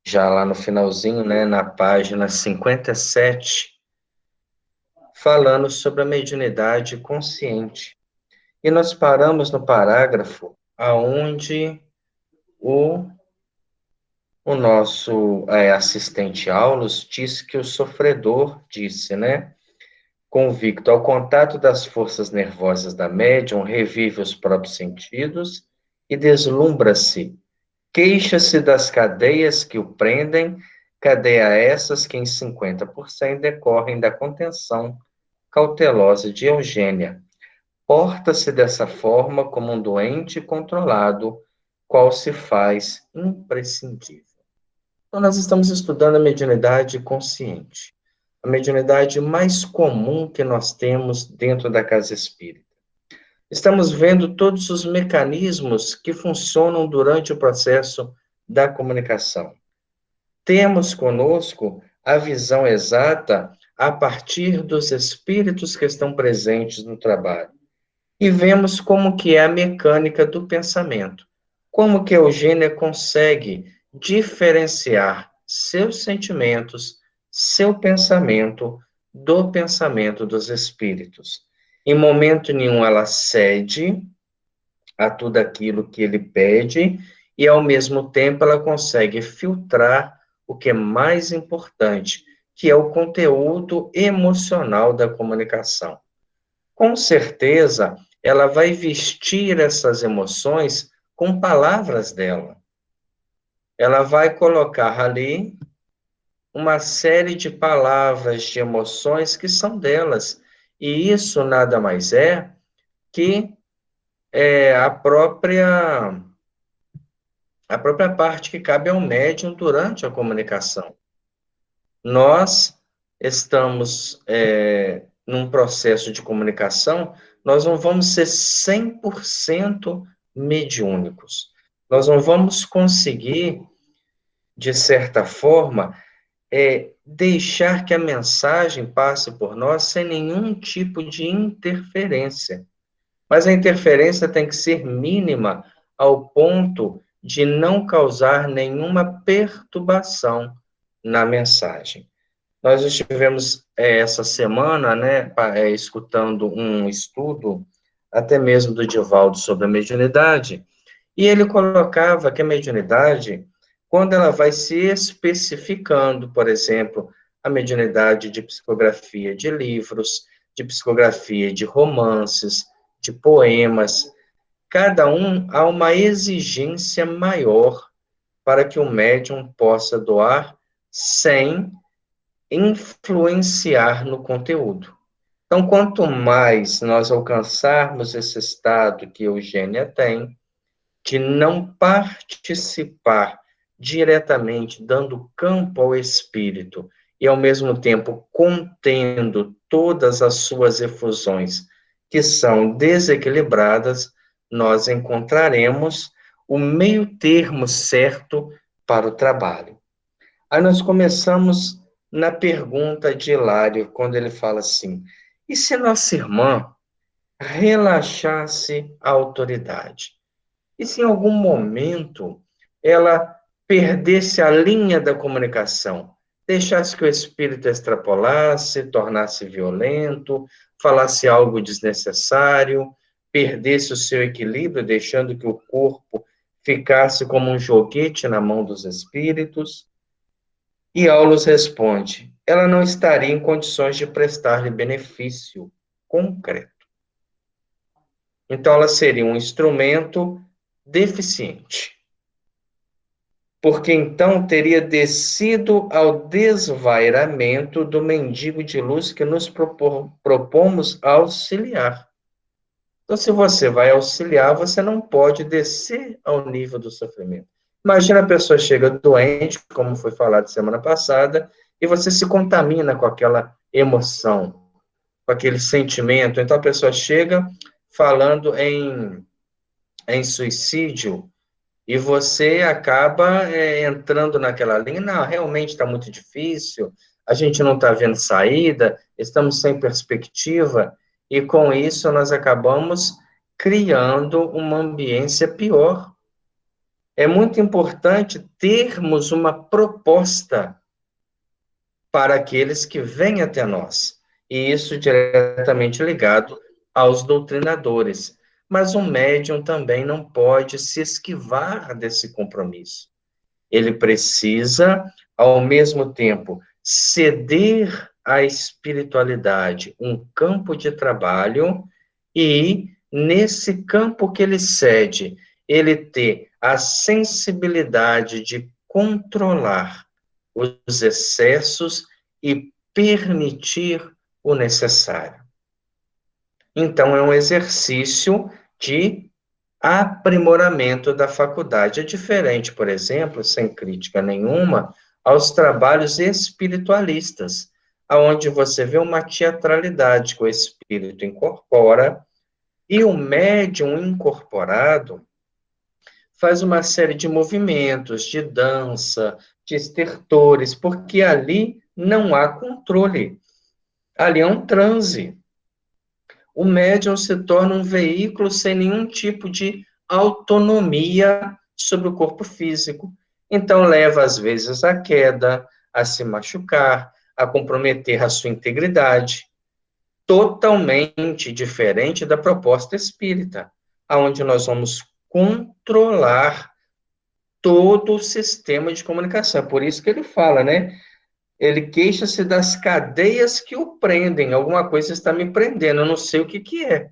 já lá no finalzinho, né, na página 57, falando sobre a mediunidade consciente. E nós paramos no parágrafo aonde o, o nosso assistente Aulus disse que o sofredor disse, né, convicto ao contato das forças nervosas da médium, revive os próprios sentidos e deslumbra-se. Queixa-se das cadeias que o prendem, cadeia essas que em 50% decorrem da contenção cautelosa de Eugênia. Porta-se dessa forma como um doente controlado, qual se faz imprescindível. Então, nós estamos estudando a mediunidade consciente, a mediunidade mais comum que nós temos dentro da casa espírita. Estamos vendo todos os mecanismos que funcionam durante o processo da comunicação. Temos conosco a visão exata a partir dos espíritos que estão presentes no trabalho. E vemos como que é a mecânica do pensamento. Como que a Eugênia consegue diferenciar seus sentimentos, seu pensamento, do pensamento dos espíritos. Em momento nenhum ela cede a tudo aquilo que ele pede e, ao mesmo tempo, ela consegue filtrar o que é mais importante, que é o conteúdo emocional da comunicação. Com certeza, ela vai vestir essas emoções com palavras dela. Ela vai colocar ali uma série de palavras, de emoções que são delas. E isso nada mais é que a própria parte que cabe ao médium durante a comunicação. Nós estamos num processo de comunicação, nós não vamos ser 100% mediúnicos. Nós não vamos conseguir, de certa forma, deixar que a mensagem passe por nós sem nenhum tipo de interferência. Mas a interferência tem que ser mínima ao ponto de não causar nenhuma perturbação na mensagem. Nós estivemos essa semana, né, escutando um estudo, até mesmo do Divaldo, sobre a mediunidade, e ele colocava que a mediunidade, quando ela vai se especificando, por exemplo, a mediunidade de psicografia de livros, de psicografia de romances, de poemas, cada um há uma exigência maior para que o médium possa doar sem influenciar no conteúdo. Então, quanto mais nós alcançarmos esse estado que Eugênia tem, de não participar diretamente, dando campo ao espírito, e ao mesmo tempo contendo todas as suas efusões que são desequilibradas, nós encontraremos o meio termo certo para o trabalho. Aí nós começamos na pergunta de Hilário, quando ele fala assim: e se nossa irmã relaxasse a autoridade? E se em algum momento ela perdesse a linha da comunicação, deixasse que o espírito extrapolasse, tornasse violento, falasse algo desnecessário, perdesse o seu equilíbrio, deixando que o corpo ficasse como um joguete na mão dos espíritos? E Aulus responde: ela não estaria em condições de prestar-lhe benefício concreto. Então, ela seria um instrumento deficiente, porque então teria descido ao desvairamento do mendigo de luz que nos propomos auxiliar. Então, se você vai auxiliar, você não pode descer ao nível do sofrimento. Imagina a pessoa chega doente, como foi falado semana passada, e você se contamina com aquela emoção, com aquele sentimento. Então, a pessoa chega falando em suicídio, e você acaba entrando naquela linha. Não, realmente está muito difícil, a gente não está vendo saída, estamos sem perspectiva, e com isso nós acabamos criando uma ambiência pior. É muito importante termos uma proposta para aqueles que vêm até nós, e isso diretamente ligado aos doutrinadores. Mas um médium também não pode se esquivar desse compromisso. Ele precisa, ao mesmo tempo, ceder à espiritualidade um campo de trabalho e, nesse campo que ele cede, ele ter a sensibilidade de controlar os excessos e permitir o necessário. Então, é um exercício de aprimoramento da faculdade. É diferente, por exemplo, sem crítica nenhuma, aos trabalhos espiritualistas, aonde você vê uma teatralidade que o espírito incorpora e o médium incorporado faz uma série de movimentos, de dança, de estertores, porque ali não há controle. Ali é um transe. O médium se torna um veículo sem nenhum tipo de autonomia sobre o corpo físico. Então, leva, às vezes, à queda, a se machucar, a comprometer a sua integridade. Totalmente diferente da proposta espírita, onde nós vamos controlar todo o sistema de comunicação. Por isso que ele fala, né? Ele queixa-se das cadeias que o prendem. Alguma coisa está me prendendo, eu não sei o que que é.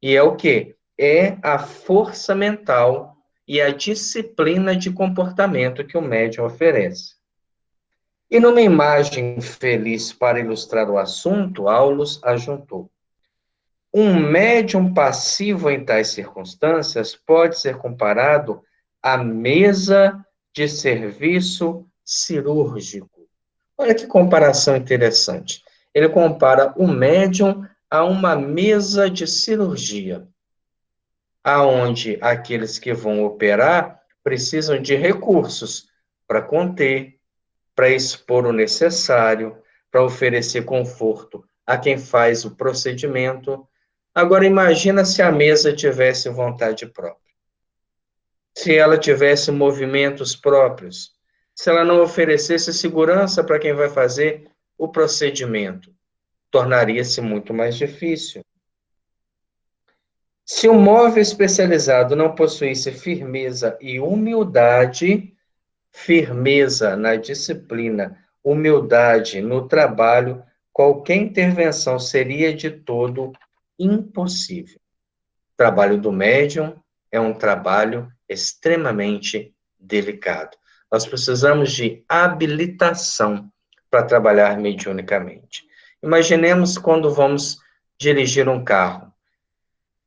E é o quê? É a força mental e a disciplina de comportamento que o médium oferece. E numa imagem feliz para ilustrar o assunto, Aulus ajuntou: um médium passivo em tais circunstâncias pode ser comparado à mesa de serviço cirúrgico. Olha que comparação interessante. Ele compara o médium a uma mesa de cirurgia, aonde aqueles que vão operar precisam de recursos para conter, para expor o necessário, para oferecer conforto a quem faz o procedimento. Agora imagina se a mesa tivesse vontade própria, se ela tivesse movimentos próprios, se ela não oferecesse segurança para quem vai fazer o procedimento, tornaria-se muito mais difícil. Se o móvel especializado não possuísse firmeza e humildade, firmeza na disciplina, humildade no trabalho, qualquer intervenção seria de todo impossível. O trabalho do médium é um trabalho extremamente delicado. Nós precisamos de habilitação para trabalhar mediunicamente. Imaginemos quando vamos dirigir um carro.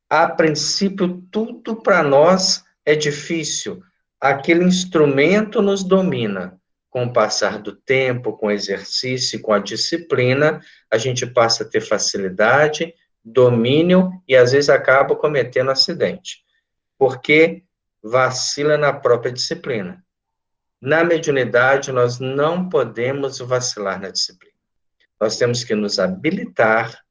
A princípio, tudo para nós é difícil. Aquele instrumento nos domina. Com o passar do tempo, com o exercício, com a disciplina, a gente passa a ter facilidade, domínio e às vezes acaba cometendo acidente, porque vacila na própria disciplina. Na mediunidade, nós não podemos vacilar na disciplina. Nós temos que nos habilitar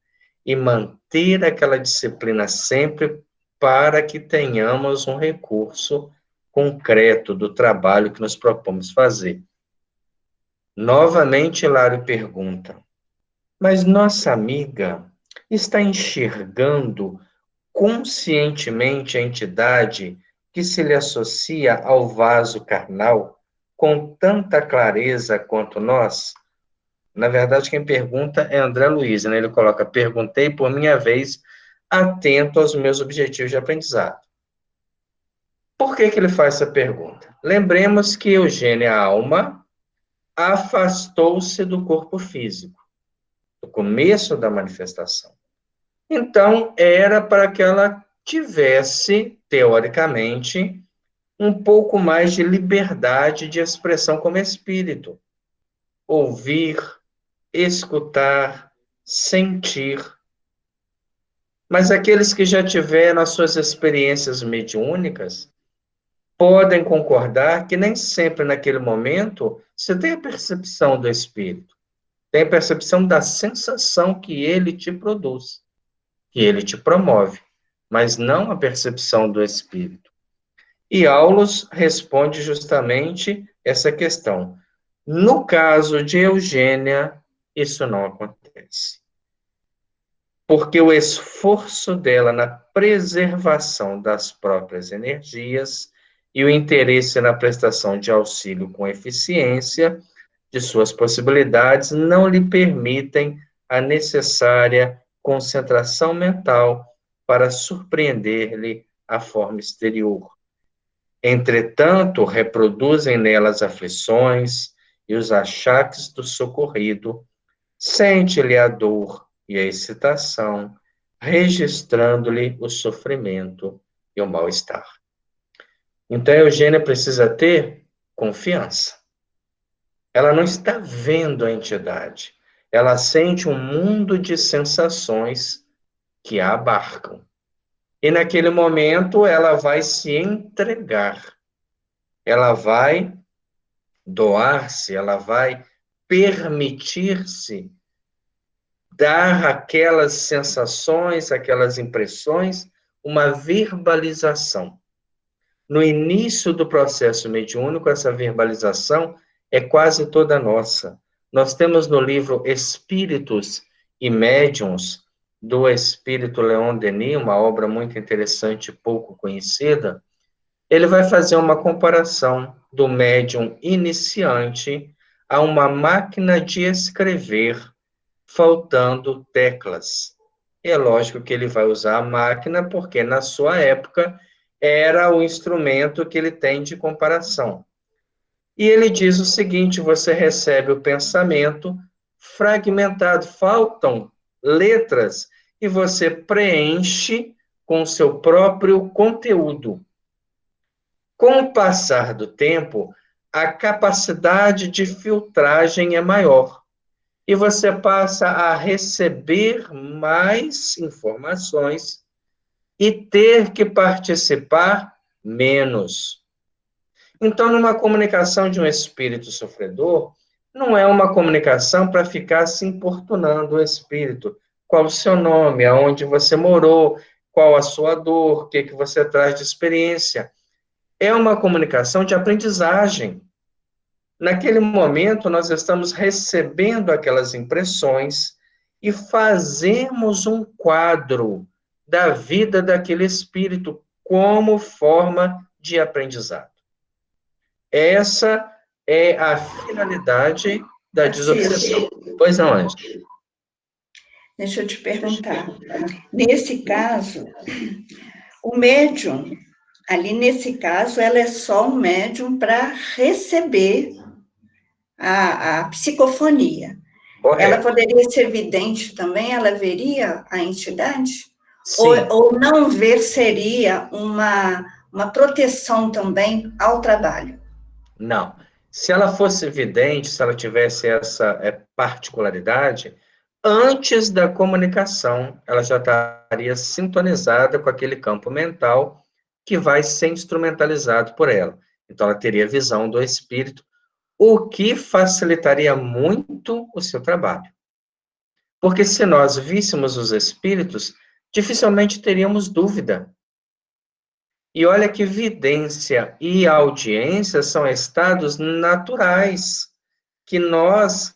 e manter aquela disciplina sempre para que tenhamos um recurso concreto do trabalho que nos propomos fazer. Novamente, Hilário pergunta: mas nossa amiga está enxergando conscientemente a entidade que se lhe associa ao vaso carnal com tanta clareza quanto nós? Na verdade, quem pergunta é André Luiz, né? Ele coloca: perguntei por minha vez, atento aos meus objetivos de aprendizado. Por que que ele faz essa pergunta? Lembremos que Eugênia Alma afastou-se do corpo físico, no começo da manifestação. Então, era para que ela tivesse, teoricamente, um pouco mais de liberdade de expressão como espírito. Ouvir, escutar, sentir. Mas aqueles que já tiveram as suas experiências mediúnicas podem concordar que nem sempre naquele momento você tem a percepção do espírito, tem a percepção da sensação que ele te produz, que ele te promove, mas não a percepção do espírito. E Aulus responde justamente essa questão. No caso de Eugênia, isso não acontece. Porque o esforço dela na preservação das próprias energias e o interesse na prestação de auxílio com eficiência de suas possibilidades não lhe permitem a necessária concentração mental para surpreender-lhe a forma exterior. Entretanto, reproduzem nela as aflições e os achaques do socorrido, sente-lhe a dor e a excitação, registrando-lhe o sofrimento e o mal-estar. Então, a Eugênia precisa ter confiança. Ela não está vendo a entidade. Ela sente um mundo de sensações que a abarcam. E naquele momento ela vai se entregar. Ela vai doar-se, ela vai permitir-se dar aquelas sensações, aquelas impressões, uma verbalização. No início do processo mediúnico, essa verbalização é quase toda nossa. Nós temos no livro Espíritos e Médiuns, do espírito Leon Denis, uma obra muito interessante e pouco conhecida, ele vai fazer uma comparação do médium iniciante a uma máquina de escrever, faltando teclas. E é lógico que ele vai usar a máquina, porque na sua época era o instrumento que ele tem de comparação. E ele diz o seguinte: você recebe o pensamento fragmentado, faltam letras, e você preenche com o seu próprio conteúdo. Com o passar do tempo, a capacidade de filtragem é maior e você passa a receber mais informações e ter que participar menos. Então, numa comunicação de um espírito sofredor, não é uma comunicação para ficar se importunando o espírito. Qual o seu nome, aonde você morou, qual a sua dor, o que você traz de experiência. É uma comunicação de aprendizagem. Naquele momento, nós estamos recebendo aquelas impressões e fazemos um quadro da vida daquele espírito como forma de aprendizado. Essa é a finalidade da desobsessão. Pois não, Ângela? Deixa eu te perguntar. Nesse caso, o médium, ali nesse caso, ela é só um médium para receber a psicofonia. Correto. Ela poderia ser vidente também? Ela veria a entidade? Sim. Ou não ver seria uma proteção também ao trabalho? Não. Se ela fosse vidente, se ela tivesse essa particularidade, antes da comunicação, ela já estaria sintonizada com aquele campo mental que vai ser instrumentalizado por ela. Então, ela teria visão do espírito, o que facilitaria muito o seu trabalho. Porque se nós víssemos os espíritos, dificilmente teríamos dúvida. E olha que vidência e audiência são estados naturais que nós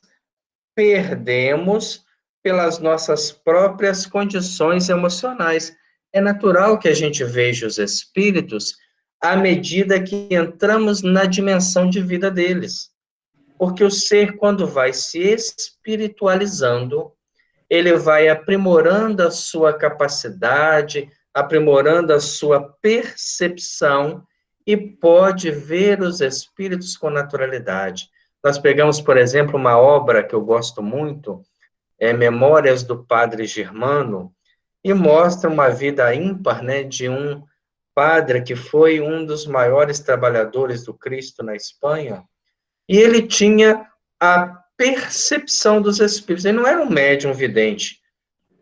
perdemos pelas nossas próprias condições emocionais. É natural que a gente veja os espíritos à medida que entramos na dimensão de vida deles. Porque o ser, quando vai se espiritualizando, ele vai aprimorando a sua capacidade, aprimorando a sua percepção e pode ver os espíritos com naturalidade. Nós pegamos, por exemplo, uma obra que eu gosto muito, Memórias do Padre Germano, e mostra uma vida ímpar, né, de um padre que foi um dos maiores trabalhadores do Cristo na Espanha, e ele tinha a percepção dos espíritos. Ele não era um médium vidente,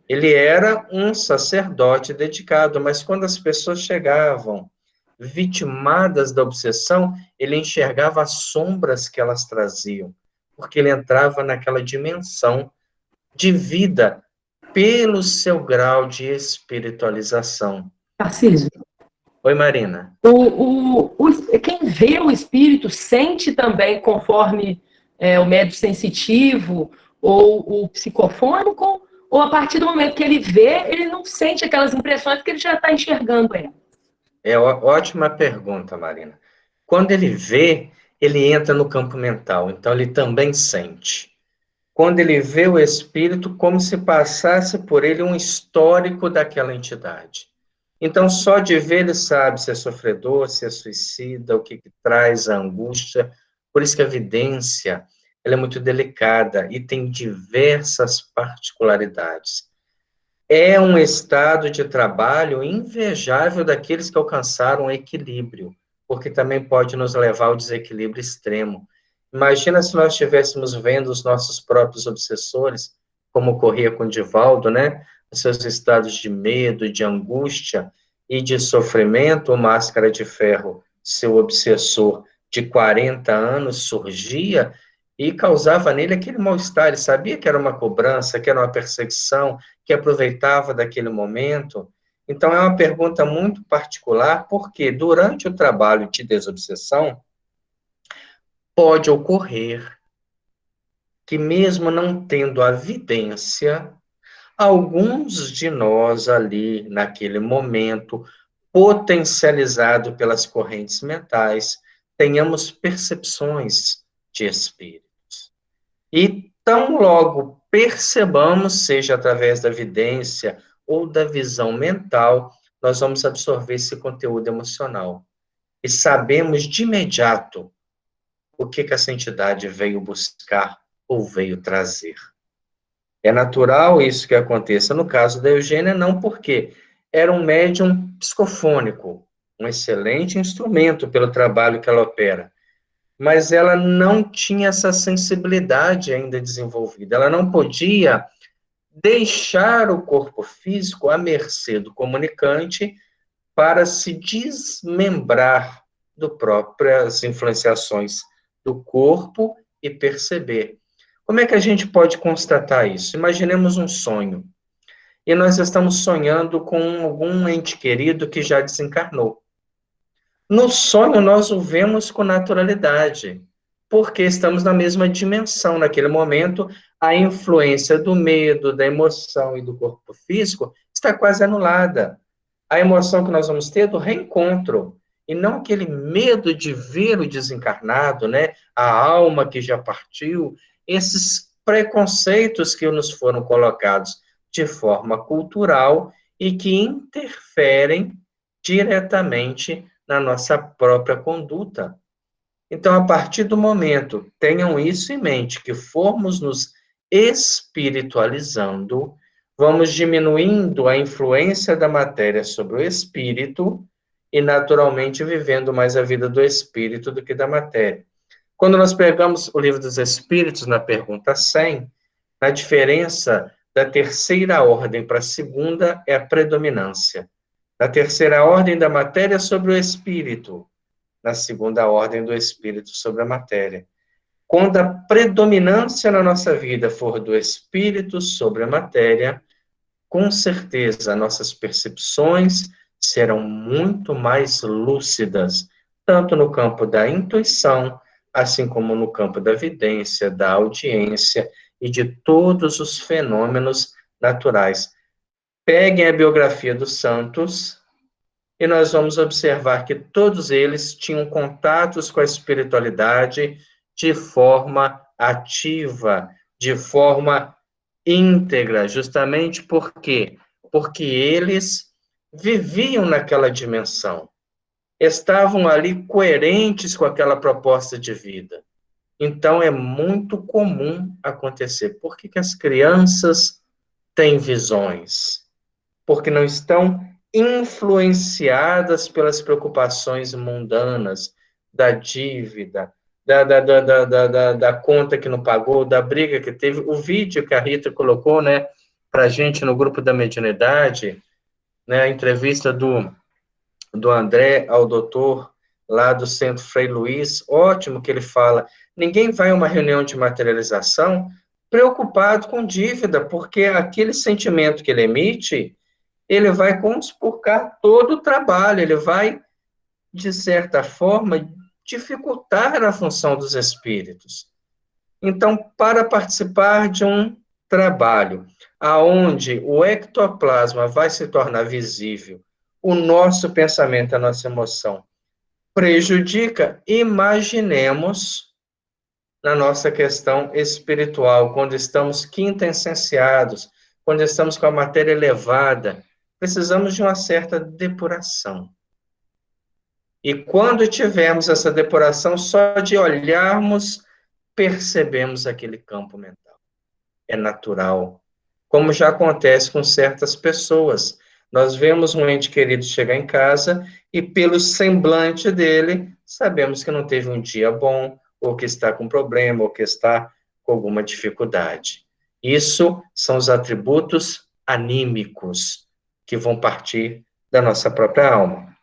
ele era um sacerdote dedicado, mas quando as pessoas chegavam vitimadas da obsessão, ele enxergava as sombras que elas traziam, porque ele entrava naquela dimensão de vida pelo seu grau de espiritualização. Tarcísio, Oi, Marina. Quem vê o espírito sente também conforme o médium sensitivo ou o psicofônico, ou a partir do momento que ele vê, ele não sente aquelas impressões que ele já está enxergando ela? Ótima pergunta, Marina. Quando ele vê, ele entra no campo mental, então ele também sente. Quando ele vê o espírito, como se passasse por ele um histórico daquela entidade. Então, só de ver, ele sabe se é sofredor, se é suicida, o que traz a angústia. Por isso que a vidência, ela é muito delicada e tem diversas particularidades. É um estado de trabalho invejável daqueles que alcançaram o equilíbrio, porque também pode nos levar ao desequilíbrio extremo. Imagina se nós estivéssemos vendo os nossos próprios obsessores, como ocorria com Divaldo, né? Os seus estados de medo, de angústia e de sofrimento, o Máscara de Ferro, seu obsessor de 40 anos, surgia e causava nele aquele mal-estar. Ele sabia que era uma cobrança, que era uma perseguição, que aproveitava daquele momento. Então, é uma pergunta muito particular, porque durante o trabalho de desobsessão, pode ocorrer que, mesmo não tendo a vidência, alguns de nós ali, naquele momento, potencializado pelas correntes mentais, tenhamos percepções de espíritos. E tão logo percebamos, seja através da vidência ou da visão mental, nós vamos absorver esse conteúdo emocional. E sabemos de imediato o que essa entidade veio buscar ou veio trazer. É natural isso que aconteça. No caso da Eugênia, não, porque era um médium psicofônico, um excelente instrumento pelo trabalho que ela opera. Mas ela não tinha essa sensibilidade ainda desenvolvida. Ela não podia deixar o corpo físico à mercê do comunicante para se desmembrar do próprias influenciações do corpo e perceber. Como é que a gente pode constatar isso? Imaginemos um sonho. E nós estamos sonhando com algum ente querido que já desencarnou. No sonho, nós o vemos com naturalidade, porque estamos na mesma dimensão. Naquele momento, a influência do medo, da emoção e do corpo físico está quase anulada. A emoção que nós vamos ter é do reencontro, e não aquele medo de ver o desencarnado, né? A alma que já partiu, esses preconceitos que nos foram colocados de forma cultural e que interferem diretamente na nossa própria conduta. Então, a partir do momento, tenham isso em mente, que formos nos espiritualizando, vamos diminuindo a influência da matéria sobre o espírito e, naturalmente, vivendo mais a vida do espírito do que da matéria. Quando nós pegamos o Livro dos Espíritos, na pergunta 100, a diferença da terceira ordem para a segunda é a predominância. Na terceira ordem da matéria sobre o espírito, na segunda ordem do espírito sobre a matéria. Quando a predominância na nossa vida for do espírito sobre a matéria, com certeza nossas percepções serão muito mais lúcidas, tanto no campo da intuição, assim como no campo da vidência, da audiência e de todos os fenômenos naturais. Peguem a biografia dos santos e nós vamos observar que todos eles tinham contatos com a espiritualidade de forma ativa, de forma íntegra, justamente porque eles viviam naquela dimensão, estavam ali coerentes com aquela proposta de vida. Então, é muito comum acontecer. Por que as crianças têm visões? Porque não estão influenciadas pelas preocupações mundanas, da dívida, da conta que não pagou, da briga que teve. O vídeo que a Rita colocou, né, para a gente no grupo da mediunidade, né, a entrevista do André ao doutor lá do Centro Frei Luiz, ótimo que ele fala, ninguém vai a uma reunião de materialização preocupado com dívida, porque aquele sentimento que ele emite ele vai conspurcar todo o trabalho, ele vai, de certa forma, dificultar a função dos espíritos. Então, para participar de um trabalho aonde o ectoplasma vai se tornar visível, o nosso pensamento, a nossa emoção prejudica, imaginemos na nossa questão espiritual, quando estamos quintessenciados, quando estamos com a matéria elevada, precisamos de uma certa depuração. E quando tivermos essa depuração, só de olharmos, percebemos aquele campo mental. É natural. Como já acontece com certas pessoas. Nós vemos um ente querido chegar em casa e, pelo semblante dele, sabemos que não teve um dia bom, ou que está com problema, ou que está com alguma dificuldade. Isso são os atributos anímicos que vão partir da nossa própria alma.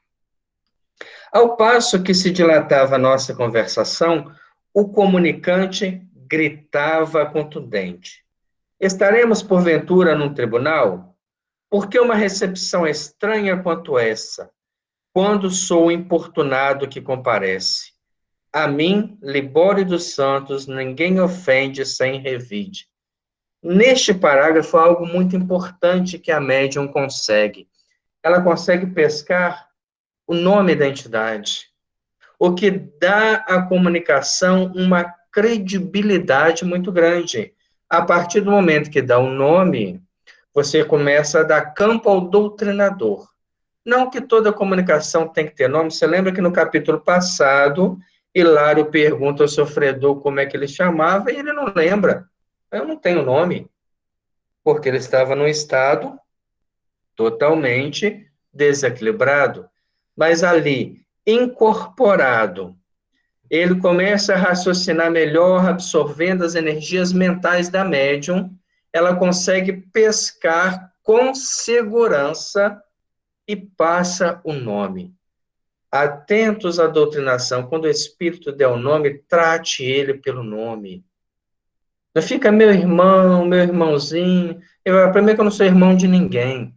Ao passo que se dilatava a nossa conversação, o comunicante gritava contundente: estaremos, porventura, num tribunal? Por que uma recepção estranha quanto essa, quando sou o importunado que comparece? A mim, Libório dos Santos, ninguém ofende sem revide. Neste parágrafo, há algo muito importante que a médium consegue. Ela consegue pescar o nome da entidade, o que dá à comunicação uma credibilidade muito grande. A partir do momento que dá o nome, você começa a dar campo ao doutrinador. Não que toda comunicação tem que ter nome. Você lembra que no capítulo passado, Hilário pergunta ao sofredor como é que ele chamava, e ele não lembra. Eu não tenho nome, porque ele estava num estado totalmente desequilibrado. Mas ali, incorporado, ele começa a raciocinar melhor, absorvendo as energias mentais da médium, ela consegue pescar com segurança e passa o nome. Atentos à doutrinação, quando o Espírito der o nome, trate ele pelo nome. Não fica meu irmão, meu irmãozinho. Primeiro que eu não sou irmão de ninguém.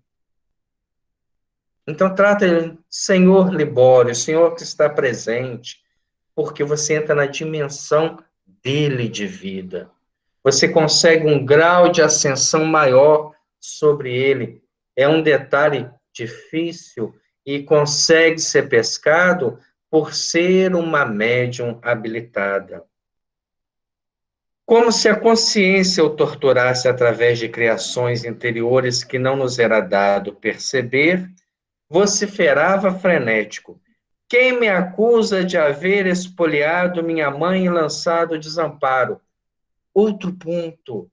Então trata ele, Senhor Libório, Senhor que está presente, porque você entra na dimensão dele de vida. Você consegue um grau de ascensão maior sobre ele. É um detalhe difícil e consegue ser pescado por ser uma médium habilitada. Como se a consciência o torturasse através de criações interiores que não nos era dado perceber, vociferava frenético: quem me acusa de haver espoliado minha mãe e lançado desamparo? Outro ponto.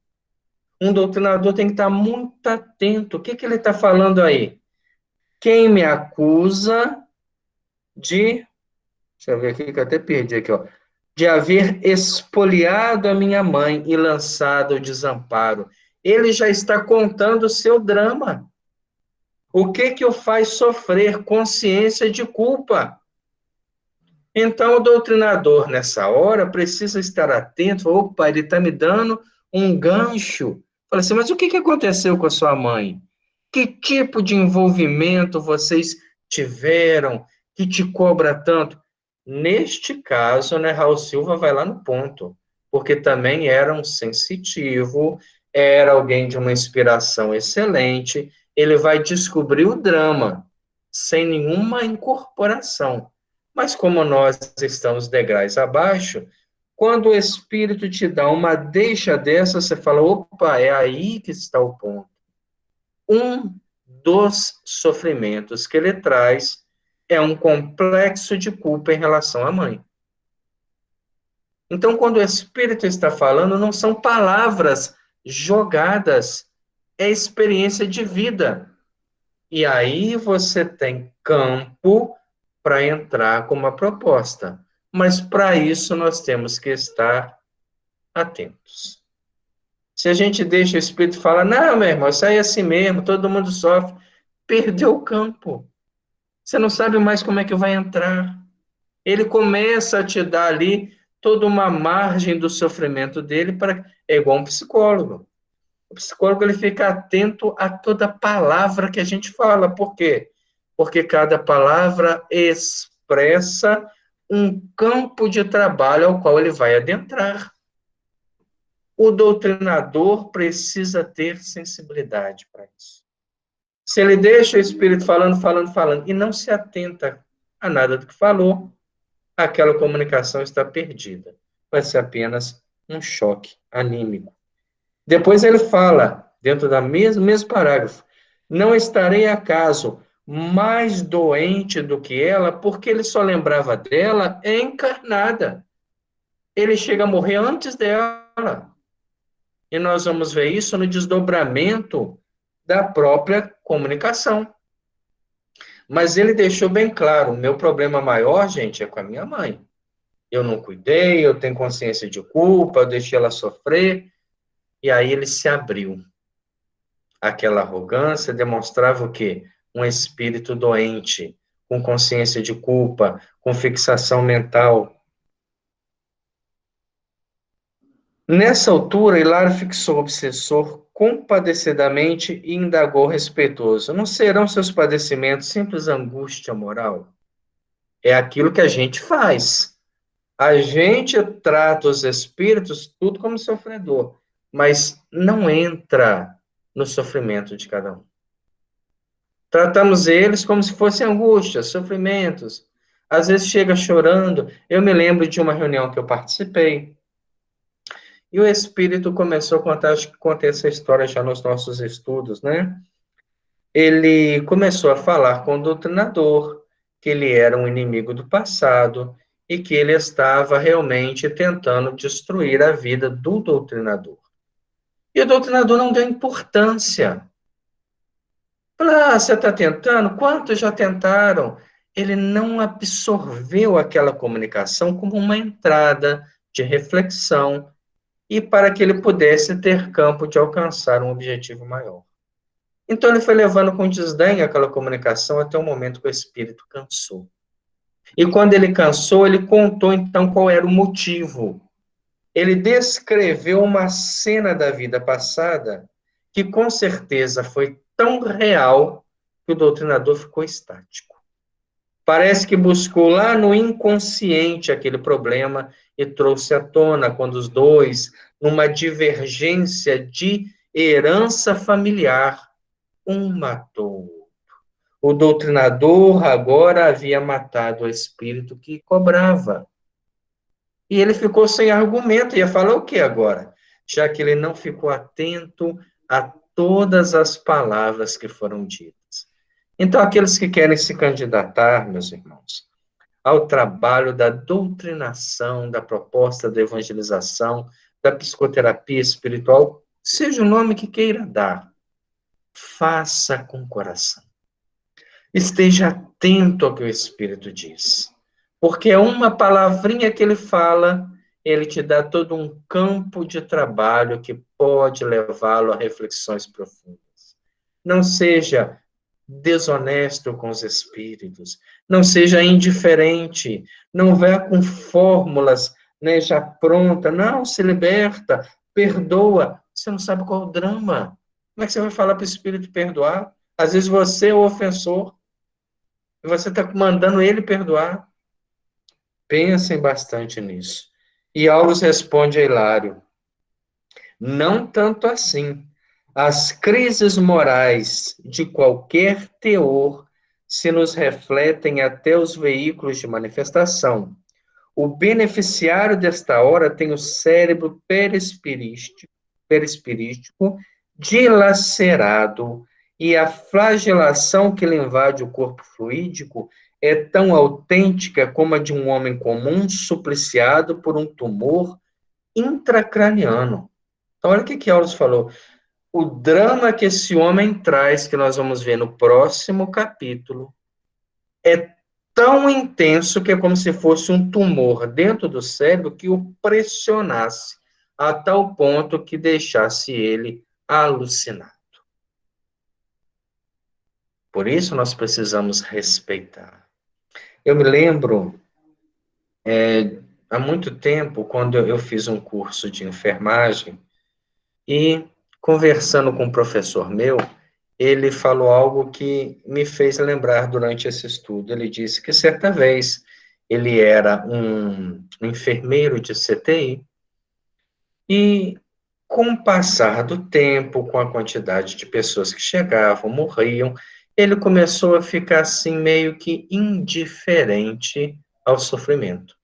Um doutrinador tem que estar muito atento. O que ele está falando aí? Quem me acusa de... Deixa eu ver aqui, que eu até perdi aqui, ó. De haver espoliado a minha mãe e lançado o desamparo. Ele já está contando o seu drama. O que o faz sofrer? Consciência de culpa. Então, o doutrinador, nessa hora, precisa estar atento. Opa, ele está me dando um gancho. Fala assim, mas o que aconteceu com a sua mãe? Que tipo de envolvimento vocês tiveram que te cobra tanto? Neste caso, né, Raul Silva vai lá no ponto, porque também era um sensitivo, era alguém de uma inspiração excelente, ele vai descobrir o drama, sem nenhuma incorporação. Mas como nós estamos degraus abaixo, quando o Espírito te dá uma deixa dessa, você fala, opa, é aí que está o ponto. Um dos sofrimentos que ele traz é um complexo de culpa em relação à mãe. Então, quando o Espírito está falando, não são palavras jogadas, é experiência de vida. E aí você tem campo para entrar com uma proposta. Mas para isso nós temos que estar atentos. Se a gente deixa o Espírito falar, não, meu irmão, isso aí é assim mesmo, todo mundo sofre, perdeu o campo. Você não sabe mais como é que vai entrar. Ele começa a te dar ali toda uma margem do sofrimento dele, é igual um psicólogo. O O psicólogo ele fica atento a toda palavra que a gente fala. Por quê? Porque cada palavra expressa um campo de trabalho ao qual ele vai adentrar. O doutrinador precisa ter sensibilidade para isso. Se ele deixa o espírito falando, e não se atenta a nada do que falou, aquela comunicação está perdida. Vai ser apenas um choque anímico. Depois ele fala, dentro da mesmo parágrafo, não estarei acaso mais doente do que ela, porque ele só lembrava dela encarnada. Ele chega a morrer antes dela. E nós vamos ver isso no desdobramento da própria comunicação. Mas ele deixou bem claro, o meu problema maior, gente, é com a minha mãe. Eu não cuidei, eu tenho consciência de culpa, eu deixei ela sofrer. E aí ele se abriu. Aquela arrogância demonstrava o quê? Um espírito doente, com consciência de culpa, com fixação mental. Nessa altura, Hilário fixou o obsessor compadecidamente e indagou respeitoso. Não serão seus padecimentos simples angústia moral? É aquilo que a gente faz. A gente trata os espíritos tudo como sofredor, mas não entra no sofrimento de cada um. Tratamos eles como se fossem angústias, sofrimentos. Às vezes chega chorando. Eu me lembro de uma reunião que eu participei, e o espírito começou a contar, acho que contei essa história já nos nossos estudos, né? Ele começou a falar com o doutrinador, que ele era um inimigo do passado, e que ele estava realmente tentando destruir a vida do doutrinador. E o doutrinador não deu importância. Falou, você está tentando? Quantos já tentaram? Ele não absorveu aquela comunicação como uma entrada de reflexão e para que ele pudesse ter campo de alcançar um objetivo maior. Então ele foi levando com desdém aquela comunicação até o momento que o espírito cansou. E quando ele cansou, ele contou então qual era o motivo. Ele descreveu uma cena da vida passada que com certeza foi tão real que o doutrinador ficou estático. Parece que buscou lá no inconsciente aquele problema e trouxe à tona quando os dois, numa divergência de herança familiar, um matou o outro. O doutrinador agora havia matado o espírito que cobrava. E ele ficou sem argumento, ia falar o que agora? Já que ele não ficou atento a todas as palavras que foram ditas. Então, aqueles que querem se candidatar, meus irmãos, ao trabalho da doutrinação, da proposta da evangelização, da psicoterapia espiritual, seja o nome que queira dar, faça com coração. Esteja atento ao que o Espírito diz. Porque é uma palavrinha que ele fala, ele te dá todo um campo de trabalho que pode levá-lo a reflexões profundas. Não seja desonesto com os espíritos, não seja indiferente, não vá com fórmulas, né, já pronta, não, se liberta, perdoa. Você não sabe qual é o drama. Como é que você vai falar para o espírito perdoar? Às vezes você é o ofensor, e você está mandando ele perdoar. Pensem bastante nisso. E Aulus responde a Hilário, não tanto assim. As crises morais de qualquer teor se nos refletem até os veículos de manifestação. O beneficiário desta hora tem o cérebro perispirístico dilacerado e a flagelação que lhe invade o corpo fluídico é tão autêntica como a de um homem comum supliciado por um tumor intracraniano. Então, olha o que Aulus falou. O drama que esse homem traz, que nós vamos ver no próximo capítulo, é tão intenso que é como se fosse um tumor dentro do cérebro que o pressionasse a tal ponto que deixasse ele alucinado. Por isso nós precisamos respeitar. Eu me lembro, há muito tempo, quando eu fiz um curso de enfermagem, e conversando com um professor meu, ele falou algo que me fez lembrar durante esse estudo. Ele disse que certa vez ele era um enfermeiro de CTI e, com o passar do tempo, com a quantidade de pessoas que chegavam, morriam, ele começou a ficar assim meio que indiferente ao sofrimento.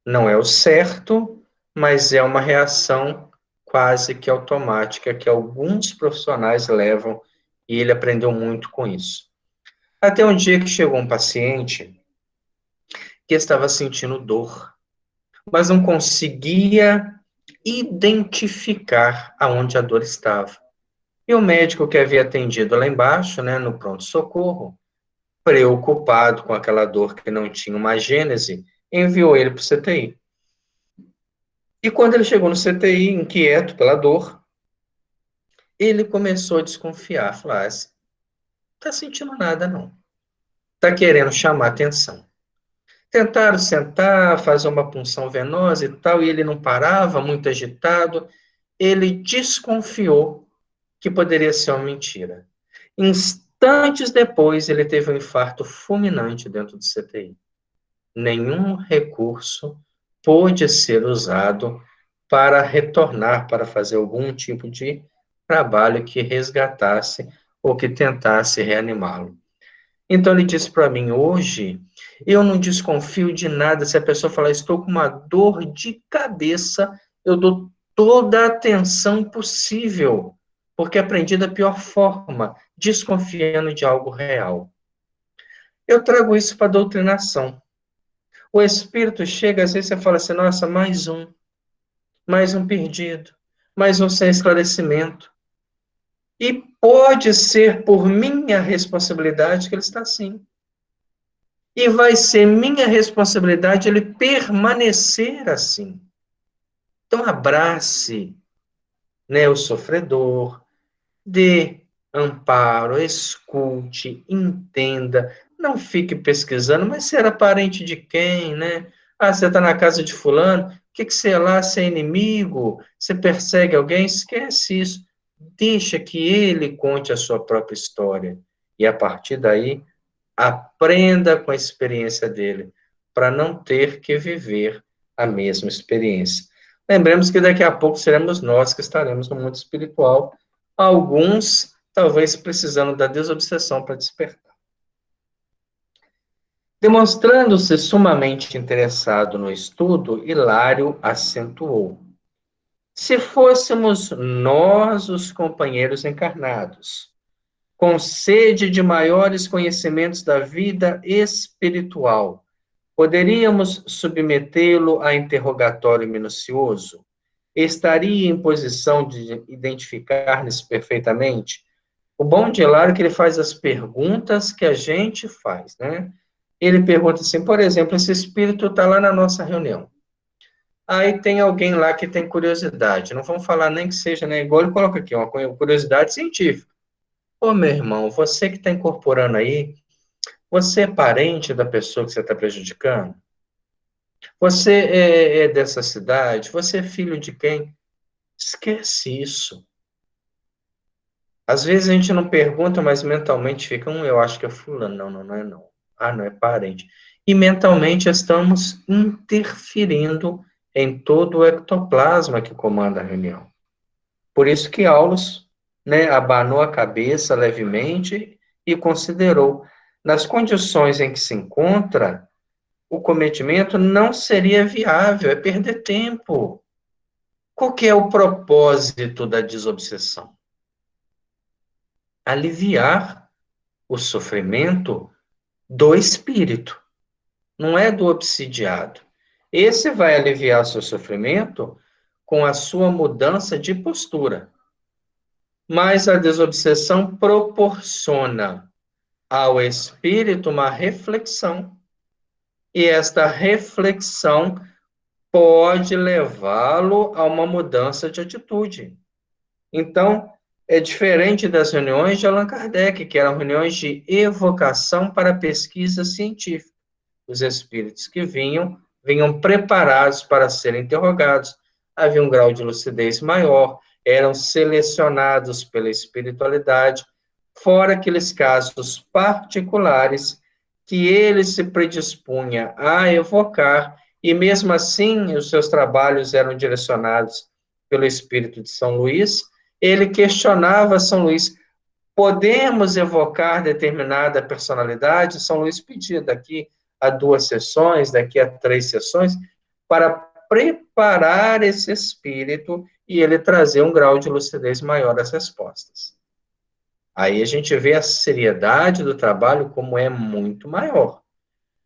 Não é o certo, mas é uma reação quase que automática que alguns profissionais levam, e ele aprendeu muito com isso. Até um dia que chegou um paciente que estava sentindo dor, mas não conseguia identificar aonde a dor estava. E o médico que havia atendido lá embaixo, né, no pronto-socorro, preocupado com aquela dor que não tinha uma gênese, enviou ele para o CTI. E quando ele chegou no CTI, inquieto pela dor, ele começou a desconfiar, falar, tá sentindo nada não, tá querendo chamar atenção. Tentaram sentar, fazer uma punção venosa e tal, e ele não parava, muito agitado. Ele desconfiou que poderia ser uma mentira. Instantes depois, ele teve um infarto fulminante dentro do CTI. Nenhum recurso pôde ser usado para retornar, para fazer algum tipo de trabalho que resgatasse ou que tentasse reanimá-lo. Então ele disse para mim, hoje, eu não desconfio de nada. Se a pessoa falar, estou com uma dor de cabeça, eu dou toda a atenção possível, porque aprendi da pior forma, desconfiando de algo real. Eu trago isso para a doutrinação. O Espírito chega, às vezes você fala assim, nossa, mais um perdido, mais um sem esclarecimento. E pode ser por minha responsabilidade que ele está assim. E vai ser minha responsabilidade ele permanecer assim. Então, abrace, né, o sofredor, dê amparo, escute, entenda, não fique pesquisando, mas você era parente de quem, né? Ah, você está na casa de fulano, o que você é lá, você é inimigo, você persegue alguém, esquece isso. Deixa que ele conte a sua própria história. E a partir daí, aprenda com a experiência dele, para não ter que viver a mesma experiência. Lembremos que daqui a pouco seremos nós que estaremos no mundo espiritual, alguns talvez precisando da desobsessão para despertar. Demonstrando-se sumamente interessado no estudo, Hilário acentuou: se fôssemos nós os companheiros encarnados, com sede de maiores conhecimentos da vida espiritual, poderíamos submetê-lo a interrogatório minucioso? Estaria em posição de identificar-nos perfeitamente? O bom de Hilário é que ele faz as perguntas que a gente faz, né? Ele pergunta assim, por exemplo, esse espírito está lá na nossa reunião. Aí tem alguém lá que tem curiosidade. Não vamos falar nem que seja, né? Igual ele coloca aqui, uma curiosidade científica. Ô, meu irmão, você que está incorporando aí, você é parente da pessoa que você está prejudicando? Você é dessa cidade? Você é filho de quem? Esquece isso. Às vezes a gente não pergunta, mas mentalmente fica, eu acho que é fulano. Não é não. Ah, não é parente. E mentalmente estamos interferindo em todo o ectoplasma que comanda a reunião. Por isso que Aulus, né, abanou a cabeça levemente e considerou, nas condições em que se encontra, o cometimento não seria viável, é perder tempo. Qual que é o propósito da desobsessão? Aliviar o sofrimento do espírito, não é do obsidiado. Esse vai aliviar o seu sofrimento com a sua mudança de postura. Mas a desobsessão proporciona ao espírito uma reflexão. E esta reflexão pode levá-lo a uma mudança de atitude. Então, é diferente das reuniões de Allan Kardec, que eram reuniões de evocação para pesquisa científica. Os espíritos que vinham preparados para serem interrogados, havia um grau de lucidez maior, eram selecionados pela espiritualidade, fora aqueles casos particulares que ele se predispunha a evocar, e mesmo assim os seus trabalhos eram direcionados pelo espírito de São Luís. Ele questionava São Luís: podemos evocar determinada personalidade? São Luís pedia daqui a 2 sessões, daqui a 3 sessões, para preparar esse espírito e ele trazer um grau de lucidez maior às respostas. Aí a gente vê a seriedade do trabalho como é muito maior.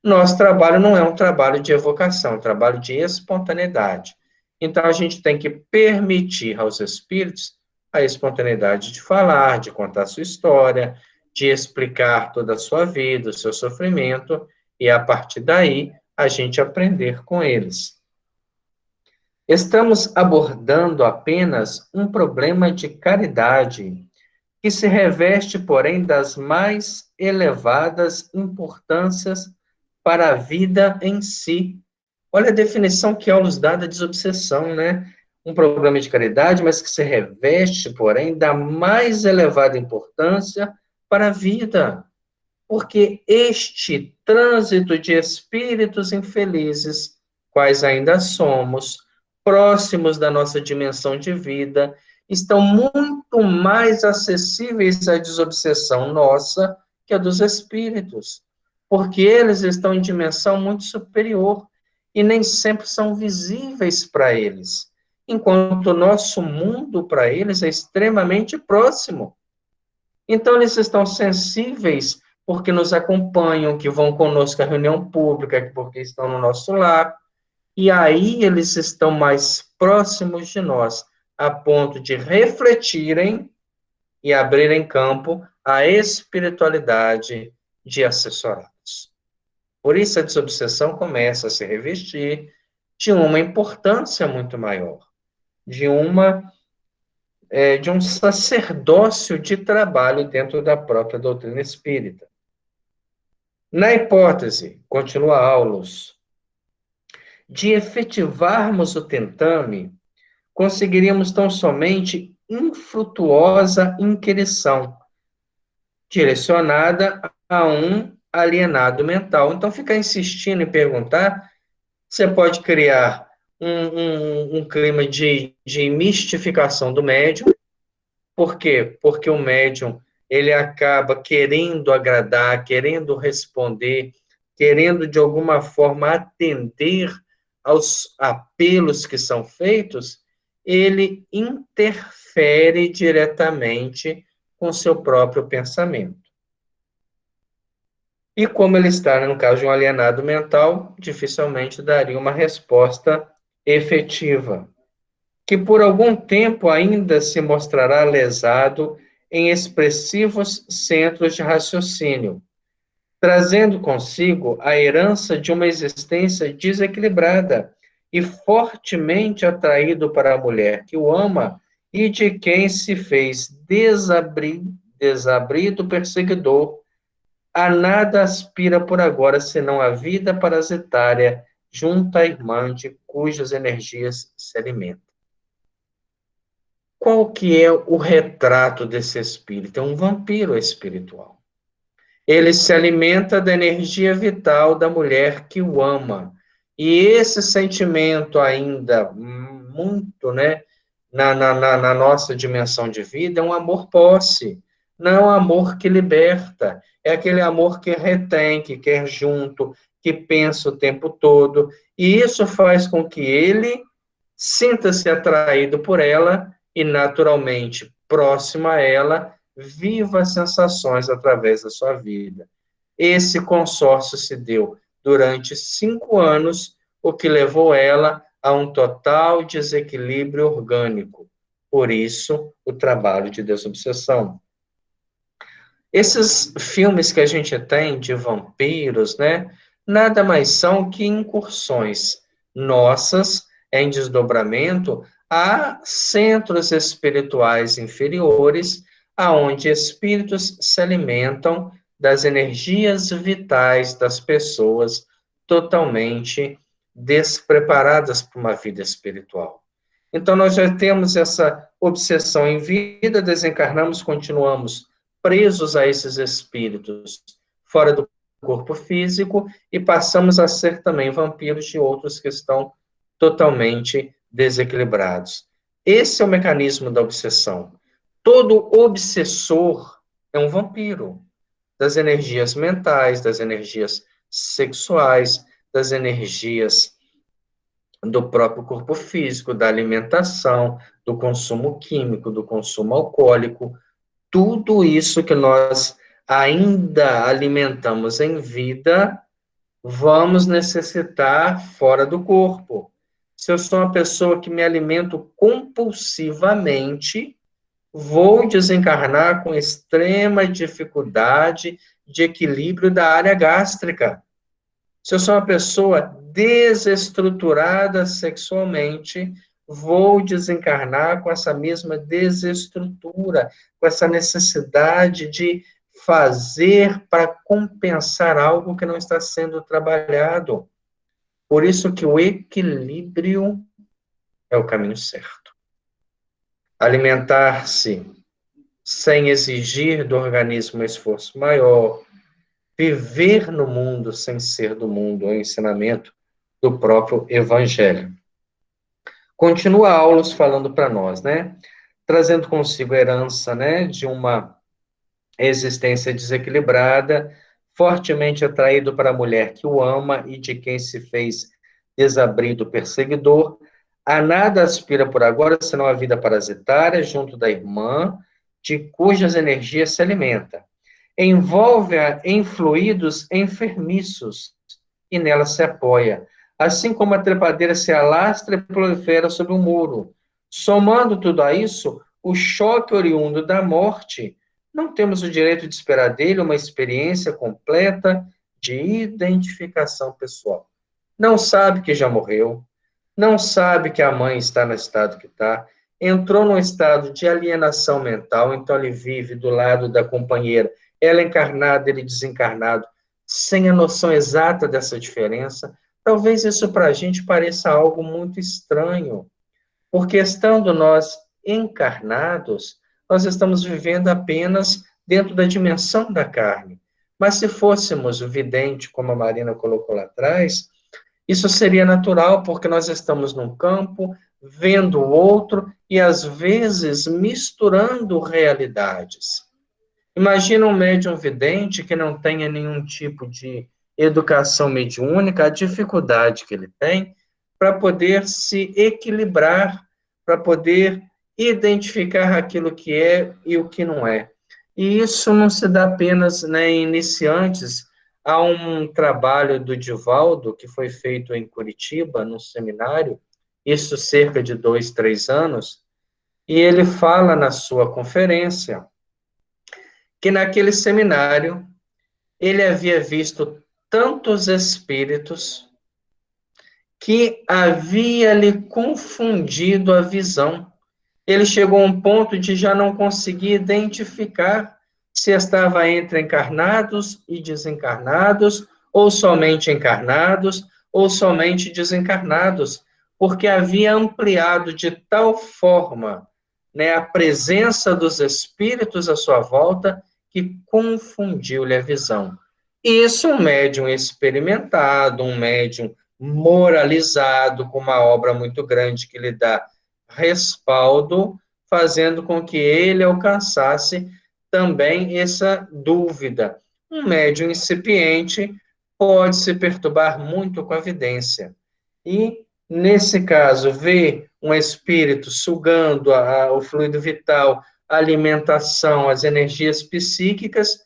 Nosso trabalho não é um trabalho de evocação, é um trabalho de espontaneidade. Então a gente tem que permitir aos espíritos a espontaneidade de falar, de contar a sua história, de explicar toda a sua vida, o seu sofrimento, e a partir daí a gente aprender com eles. Estamos abordando apenas um problema de caridade, que se reveste, porém, das mais elevadas importâncias para a vida em si. Olha a definição que Aulus dá da desobsessão, né? Um problema de caridade, mas que se reveste, porém, da mais elevada importância para a vida. Porque este trânsito de espíritos infelizes, quais ainda somos, próximos da nossa dimensão de vida, estão muito mais acessíveis à desobsessão nossa que a dos espíritos, porque eles estão em dimensão muito superior e nem sempre são visíveis para eles, enquanto o nosso mundo para eles é extremamente próximo. Então eles estão sensíveis porque nos acompanham, que vão conosco à reunião pública, porque estão no nosso lar, e aí eles estão mais próximos de nós, a ponto de refletirem e abrirem campo à espiritualidade de assessorados. Por isso a desobsessão começa a se revestir de uma importância muito maior, de um sacerdócio de trabalho dentro da própria doutrina espírita. Na hipótese, continua Aulus, de efetivarmos o tentame, conseguiríamos tão somente infrutuosa inquirição, direcionada a um alienado mental. Então, ficar insistindo em perguntar, você pode criar um clima de mistificação do médium. Por quê? Porque o médium, ele acaba querendo agradar, querendo responder, querendo, de alguma forma, atender aos apelos que são feitos, ele interfere diretamente com seu próprio pensamento. E como ele está, no caso de um alienado mental, dificilmente daria uma resposta efetiva, que por algum tempo ainda se mostrará lesado em expressivos centros de raciocínio, trazendo consigo a herança de uma existência desequilibrada e fortemente atraído para a mulher que o ama e de quem se fez desabrido perseguidor. A nada aspira por agora, senão a vida parasitária junto à irmã de cujas energias se alimenta. Qual que é o retrato desse espírito? É um vampiro espiritual. Ele se alimenta da energia vital da mulher que o ama. E esse sentimento ainda muito, né, na nossa dimensão de vida, é um amor-posse. Não é um amor que liberta. É aquele amor que retém, que quer junto, que pensa o tempo todo. E isso faz com que ele sinta-se atraído por ela e, naturalmente, próximo a ela, viva as sensações através da sua vida. Esse consórcio se deu durante 5 anos, o que levou ela a um total desequilíbrio orgânico. Por isso, o trabalho de desobsessão. Esses filmes que a gente tem de vampiros, né, nada mais são que incursões nossas em desdobramento a centros espirituais inferiores, aonde espíritos se alimentam das energias vitais das pessoas totalmente despreparadas para uma vida espiritual. Então, nós já temos essa obsessão em vida, desencarnamos, continuamos presos a esses espíritos fora do corpo físico e passamos a ser também vampiros de outros que estão totalmente desequilibrados. Esse é o mecanismo da obsessão. Todo obsessor é um vampiro das energias mentais, das energias sexuais, das energias do próprio corpo físico, da alimentação, do consumo químico, do consumo alcoólico, tudo isso que nós ainda alimentamos em vida, vamos necessitar fora do corpo. Se eu sou uma pessoa que me alimento compulsivamente, vou desencarnar com extrema dificuldade de equilíbrio da área gástrica. Se eu sou uma pessoa desestruturada sexualmente, vou desencarnar com essa mesma desestrutura, com essa necessidade de fazer para compensar algo que não está sendo trabalhado. Por isso que o equilíbrio é o caminho certo. Alimentar-se sem exigir do organismo um esforço maior, viver no mundo sem ser do mundo, é o ensinamento do próprio Evangelho. Continua Aulos falando para nós, né? Trazendo consigo a herança, né, de uma existência desequilibrada, fortemente atraído para a mulher que o ama e de quem se fez desabrido perseguidor, a nada aspira por agora, senão a vida parasitária, junto da irmã, de cujas energias se alimenta. Envolve-a em fluidos enfermiços e nela se apoia, assim como a trepadeira se alastra e prolifera sobre o muro. Somando tudo a isso, o choque oriundo da morte, não temos o direito de esperar dele uma experiência completa de identificação pessoal. Não sabe que já morreu, não sabe que a mãe está no estado que está, entrou num estado de alienação mental, então ele vive do lado da companheira, ela encarnada, ele desencarnado, sem a noção exata dessa diferença. Talvez isso para a gente pareça algo muito estranho, porque estando nós encarnados, nós estamos vivendo apenas dentro da dimensão da carne. Mas se fôssemos o vidente, como a Marina colocou lá atrás, isso seria natural, porque nós estamos num campo, vendo o outro e, às vezes, misturando realidades. Imagina um médium vidente que não tenha nenhum tipo de educação mediúnica, a dificuldade que ele tem para poder se equilibrar, para poder identificar aquilo que é e o que não é. E isso não se dá apenas, né, em iniciantes. Há um trabalho do Divaldo, que foi feito em Curitiba, num seminário, isso cerca de 2, 3 anos, e ele fala na sua conferência que naquele seminário ele havia visto tantos espíritos que havia lhe confundido a visão. Ele chegou a um ponto de já não conseguir identificar se estava entre encarnados e desencarnados, ou somente encarnados, ou somente desencarnados, porque havia ampliado de tal forma, né, a presença dos espíritos à sua volta, que confundiu-lhe a visão. Isso um médium experimentado, um médium moralizado, com uma obra muito grande que lhe dá respaldo, fazendo com que ele alcançasse também essa dúvida. Um médium incipiente pode se perturbar muito com a vidência. E, nesse caso, ver um espírito sugando o fluido vital, a alimentação, as energias psíquicas,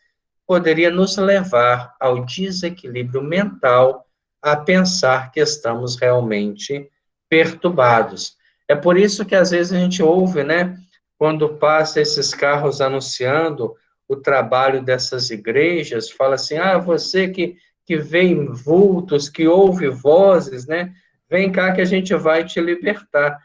poderia nos levar ao desequilíbrio mental, a pensar que estamos realmente perturbados. É por isso que, às vezes, a gente ouve, né, quando passa esses carros anunciando o trabalho dessas igrejas, fala assim, você que vê em vultos, que ouve vozes, né, vem cá que a gente vai te libertar.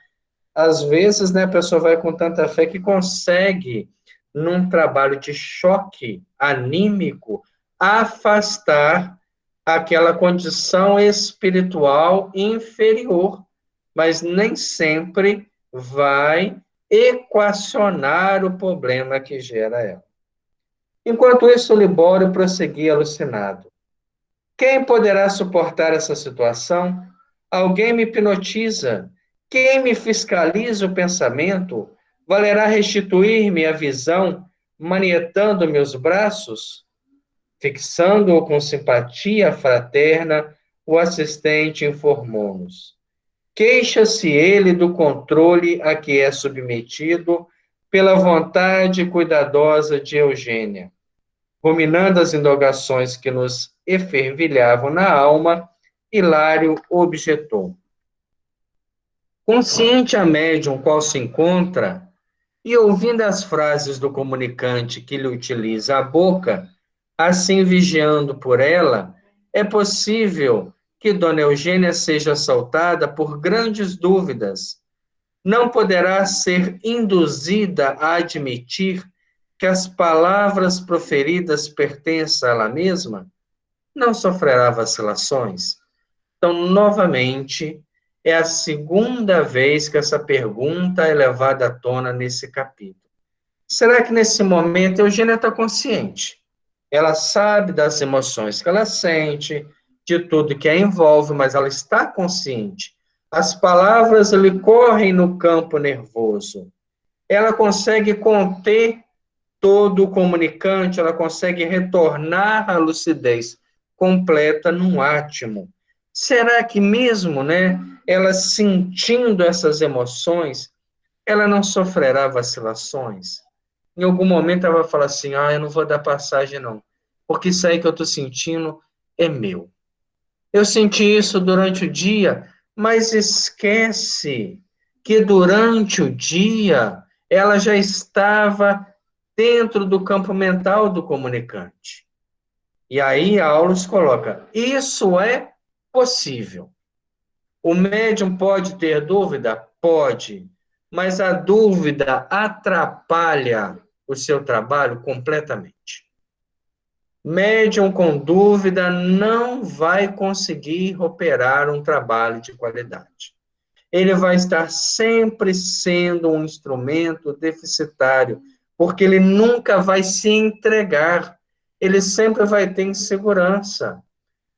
Às vezes, né, a pessoa vai com tanta fé que consegue, num trabalho de choque anímico, afastar aquela condição espiritual inferior, mas nem sempre vai equacionar o problema que gera ela. Enquanto isso, o Libório prosseguia alucinado. Quem poderá suportar essa situação? Alguém me hipnotiza. Quem me fiscaliza o pensamento? Valerá restituir-me a visão, manietando meus braços? Fixando-o com simpatia fraterna, o assistente informou-nos. Queixa-se ele do controle a que é submetido pela vontade cuidadosa de Eugênia. Ruminando as indagações que nos efervilhavam na alma, Hilário objetou. Consciente a médium qual se encontra, e ouvindo as frases do comunicante que lhe utiliza a boca, assim vigiando por ela, é possível que Dona Eugênia seja assaltada por grandes dúvidas. Não poderá ser induzida a admitir que as palavras proferidas pertencem a ela mesma? Não sofrerá vacilações? Então, novamente, é a segunda vez que essa pergunta é levada à tona nesse capítulo. Será que nesse momento Eugênia está consciente? Ela sabe das emoções que ela sente, de tudo que a envolve, mas ela está consciente. As palavras lhe correm no campo nervoso. Ela consegue conter todo o comunicante, ela consegue retornar à lucidez completa num átimo. Será que mesmo, ela sentindo essas emoções, ela não sofrerá vacilações? Em algum momento ela vai falar assim, eu não vou dar passagem não, porque isso aí que eu estou sentindo é meu. Eu senti isso durante o dia, mas esquece que durante o dia ela já estava dentro do campo mental do comunicante. E aí a Aulus coloca, isso é possível. O médium pode ter dúvida? Pode, mas a dúvida atrapalha o seu trabalho completamente. Médium com dúvida não vai conseguir operar um trabalho de qualidade. Ele vai estar sempre sendo um instrumento deficitário, porque ele nunca vai se entregar, ele sempre vai ter insegurança.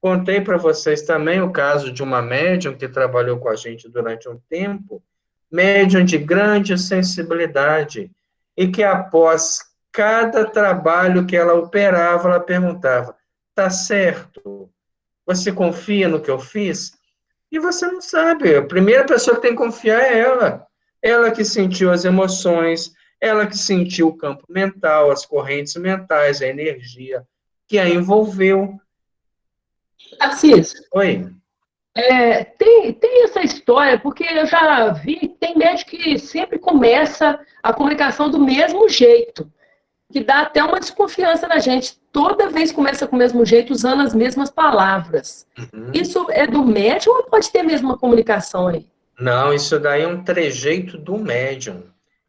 Contei para vocês também o caso de uma médium que trabalhou com a gente durante um tempo, médium de grande sensibilidade, e que após cada trabalho que ela operava, ela perguntava, tá certo? Você confia no que eu fiz? E você não sabe, a primeira pessoa que tem que confiar é ela. Ela que sentiu as emoções, ela que sentiu o campo mental, as correntes mentais, a energia que a envolveu. Tarcísio, Oi? tem essa história, porque eu já vi que tem médico que sempre começa a comunicação do mesmo jeito, que dá até uma desconfiança na gente. Toda vez começa com o mesmo jeito, usando as mesmas palavras. Isso é do médium ou pode ter a mesma comunicação aí? Não, isso daí é um trejeito do médium.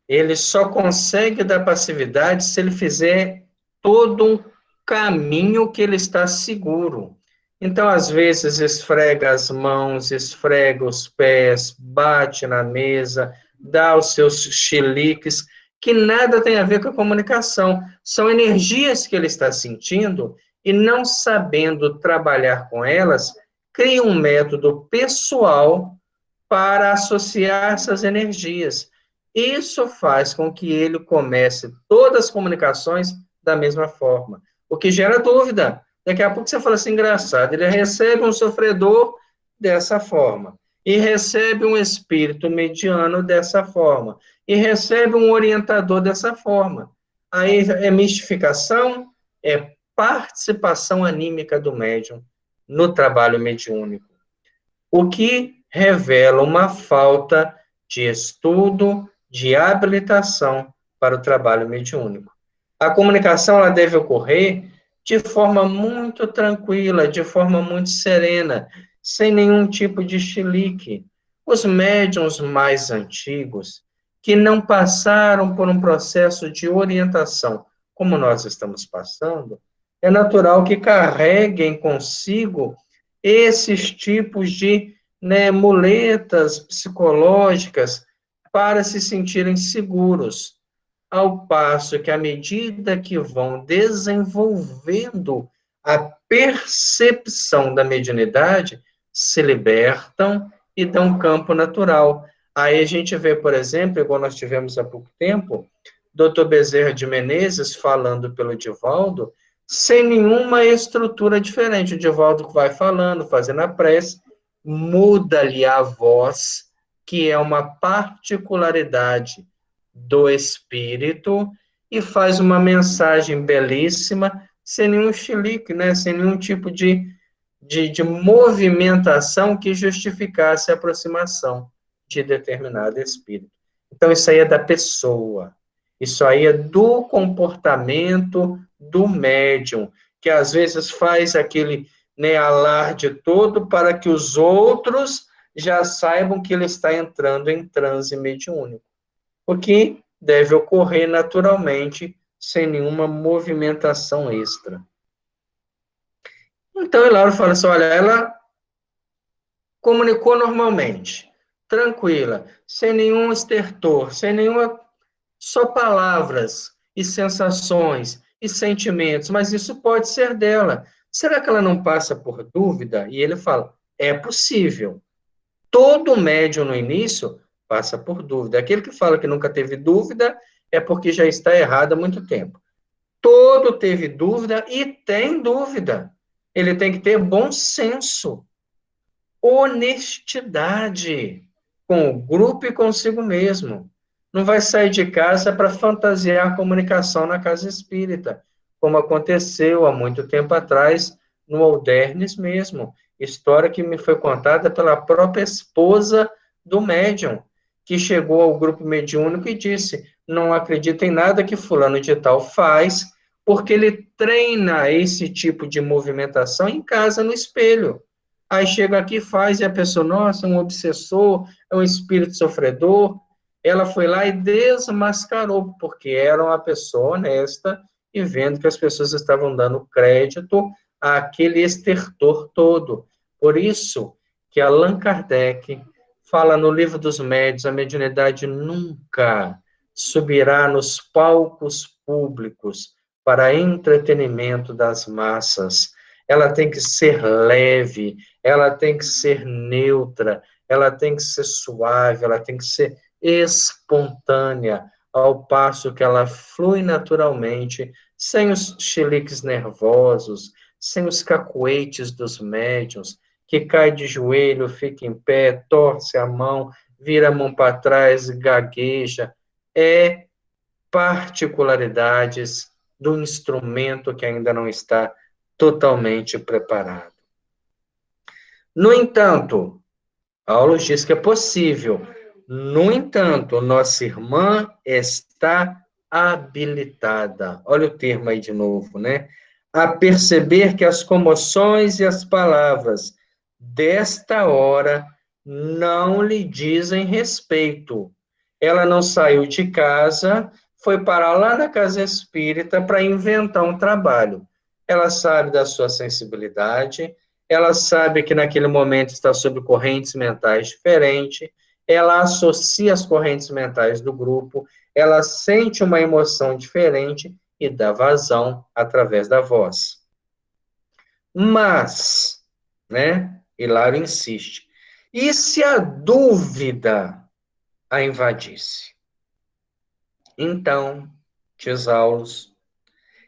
Ele só consegue dar passividade se ele fizer todo um caminho que ele está seguro. Então, às vezes, esfrega as mãos, esfrega os pés, bate na mesa, dá os seus chiliques, que nada tem a ver com a comunicação. São energias que ele está sentindo e, não sabendo trabalhar com elas, cria um método pessoal para associar essas energias. Isso faz com que ele comece todas as comunicações da mesma forma, o que gera dúvida. Daqui a pouco você fala assim, engraçado, ele recebe um sofredor dessa forma, e recebe um espírito mediano dessa forma, e recebe um orientador dessa forma. Aí é mistificação, é participação anímica do médium no trabalho mediúnico, o que revela uma falta de estudo, de habilitação para o trabalho mediúnico. A comunicação ela deve ocorrer de forma muito tranquila, de forma muito serena, sem nenhum tipo de chilique. Os médiuns mais antigos, que não passaram por um processo de orientação, como nós estamos passando, é natural que carreguem consigo esses tipos de muletas psicológicas para se sentirem seguros, ao passo que, à medida que vão desenvolvendo a percepção da mediunidade, se libertam e dão campo natural. Aí a gente vê, por exemplo, igual nós tivemos há pouco tempo, Dr. Bezerra de Menezes falando pelo Divaldo, sem nenhuma estrutura diferente. O Divaldo vai falando, fazendo a prece, muda-lhe a voz, que é uma particularidade do espírito, e faz uma mensagem belíssima, sem nenhum chilique, né? Sem nenhum tipo de movimentação que justificasse a aproximação de determinado espírito. Então, isso aí é da pessoa. Isso aí é do comportamento do médium, que às vezes faz aquele, né, alarde todo para que os outros já saibam que ele está entrando em transe mediúnico. O que deve ocorrer naturalmente, sem nenhuma movimentação extra. Então, Hilário fala assim, olha, ela comunicou normalmente, tranquila, sem nenhum estertor, sem nenhuma, só palavras e sensações e sentimentos, mas isso pode ser dela. Será que ela não passa por dúvida? E ele fala, é possível. Todo médium no início passa por dúvida. Aquele que fala que nunca teve dúvida é porque já está errado há muito tempo. Todo teve dúvida e tem dúvida. Ele tem que ter bom senso, honestidade com o grupo e consigo mesmo. Não vai sair de casa para fantasiar a comunicação na casa espírita, como aconteceu há muito tempo atrás no Aldernes mesmo. História que me foi contada pela própria esposa do médium, que chegou ao grupo mediúnico e disse, não acredita em nada que fulano de tal faz, porque ele treina esse tipo de movimentação em casa, no espelho. Aí chega aqui, faz, e a pessoa, nossa, um obsessor, é um espírito sofredor. Ela foi lá e desmascarou, porque era uma pessoa honesta e vendo que as pessoas estavam dando crédito àquele estertor todo. Por isso que Allan Kardec fala no Livro dos Médiuns, a mediunidade nunca subirá nos palcos públicos para entretenimento das massas. Ela tem que ser leve, ela tem que ser neutra, ela tem que ser suave, ela tem que ser espontânea, ao passo que ela flui naturalmente, sem os chiliques nervosos, sem os cacuetes dos médiuns, que cai de joelho, fica em pé, torce a mão, vira a mão para trás, gagueja. É particularidades do instrumento que ainda não está totalmente preparado. No entanto, Paulo diz que é possível. No entanto, nossa irmã está habilitada. Olha o termo aí de novo, né? A perceber que as comoções e as palavras desta hora não lhe dizem respeito. Ela não saiu de casa, foi parar lá na casa espírita para inventar um trabalho. Ela sabe da sua sensibilidade, ela sabe que naquele momento está sob correntes mentais diferentes, ela associa as correntes mentais do grupo, ela sente uma emoção diferente e dá vazão através da voz. Mas, né, Hilário insiste, e se a dúvida a invadisse? Então, Tesauros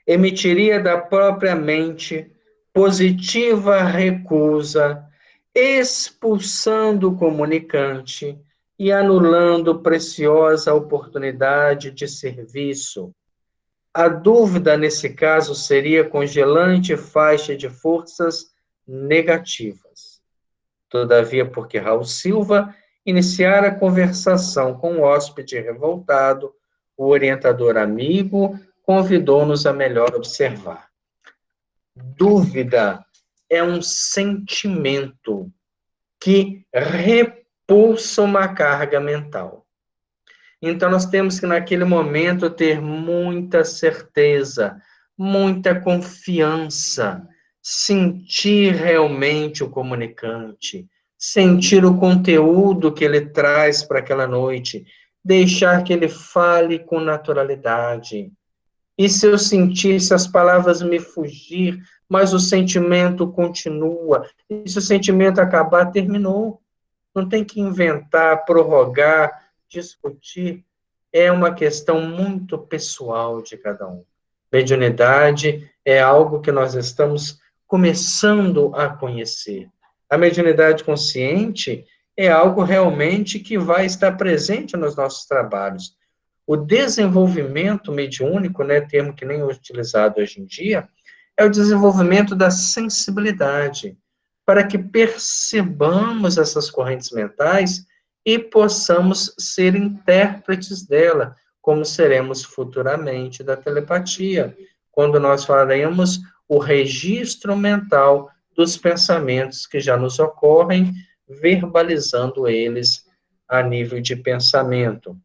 emitiria da própria mente positiva recusa, expulsando o comunicante e anulando preciosa oportunidade de serviço. A dúvida, nesse caso, seria congelante faixa de forças negativas. Todavia, porque Raul Silva iniciara a conversação com o hóspede revoltado, o orientador amigo convidou-nos a melhor observar. Dúvida é um sentimento que repulsa uma carga mental. Então, nós temos que, naquele momento, ter muita certeza, muita confiança, sentir realmente o comunicante, sentir o conteúdo que ele traz para aquela noite, deixar que ele fale com naturalidade. E se eu sentir, se as palavras me fugir, mas o sentimento continua, e se o sentimento acabar, terminou. Não tem que inventar, prorrogar, discutir. É uma questão muito pessoal de cada um. Mediunidade é algo que nós estamos começando a conhecer. A mediunidade consciente é algo realmente que vai estar presente nos nossos trabalhos. O desenvolvimento mediúnico, né, termo que nem é utilizado hoje em dia, é o desenvolvimento da sensibilidade, para que percebamos essas correntes mentais e possamos ser intérpretes dela, como seremos futuramente da telepatia, quando nós faremos o registro mental dos pensamentos que já nos ocorrem, verbalizando eles a nível de pensamento.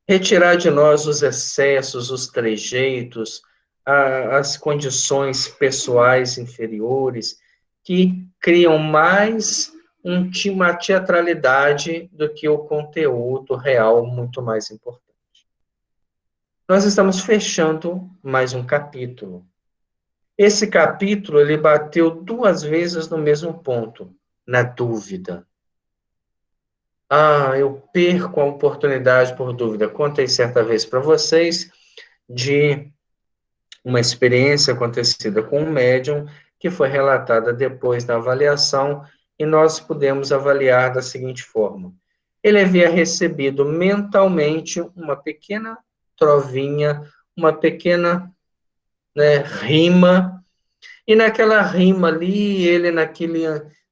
Retirar de nós os excessos, os trejeitos, as condições pessoais inferiores, que criam mais uma teatralidade do que o conteúdo real, muito mais importante. Nós estamos fechando mais um capítulo. Esse capítulo, ele bateu 2 vezes no mesmo ponto, na dúvida. Eu perco a oportunidade por dúvida. Contei certa vez para vocês de uma experiência acontecida com um médium que foi relatada depois da avaliação e nós pudemos avaliar da seguinte forma. Ele havia recebido mentalmente uma pequena trovinha, uma pequena, né, rima, e naquela rima ali, ele naquele,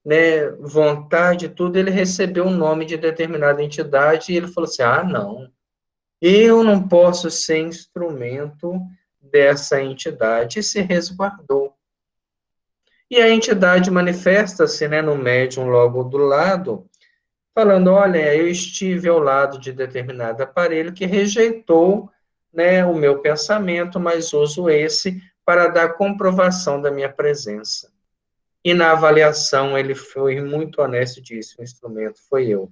né, vontade, tudo, ele recebeu o nome de determinada entidade e ele falou assim, não, eu não posso ser instrumento dessa entidade, e se resguardou. E a entidade manifesta-se, né, no médium logo do lado, falando, olha, eu estive ao lado de determinado aparelho que rejeitou, né, o meu pensamento, mas uso esse para dar comprovação da minha presença. E na avaliação ele foi muito honesto e disse, o instrumento foi eu.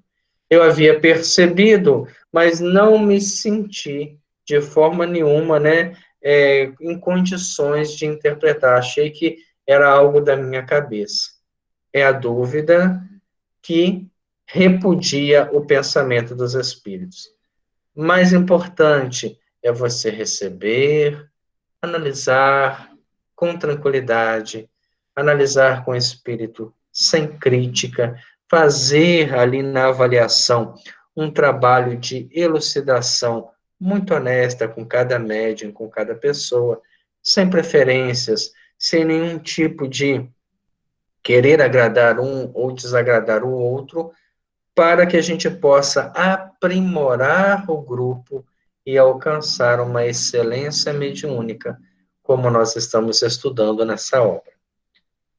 Eu havia percebido, mas não me senti de forma nenhuma, né, em condições de interpretar. Achei que era algo da minha cabeça. É a dúvida que repudia o pensamento dos espíritos. Mais importante é você receber, analisar com tranquilidade, analisar com espírito sem crítica, fazer ali na avaliação um trabalho de elucidação muito honesta com cada médium, com cada pessoa, sem preferências, sem nenhum tipo de querer agradar um ou desagradar o outro, para que a gente possa aprimorar o grupo e alcançar uma excelência mediúnica, como nós estamos estudando nessa obra.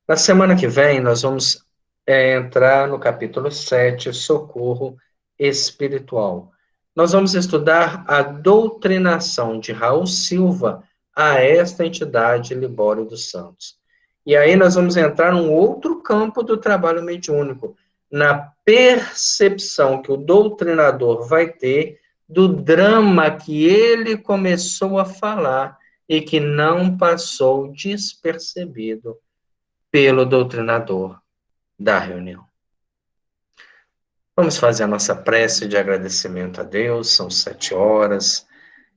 Na semana que vem, nós vamos entrar no capítulo 7, Socorro Espiritual. Nós vamos estudar a doutrinação de Raul Silva a esta entidade Libório dos Santos. E aí nós vamos entrar num outro campo do trabalho mediúnico, na percepção que o doutrinador vai ter do drama que ele começou a falar e que não passou despercebido pelo doutrinador da reunião. Vamos fazer a nossa prece de agradecimento a Deus, são 7 horas,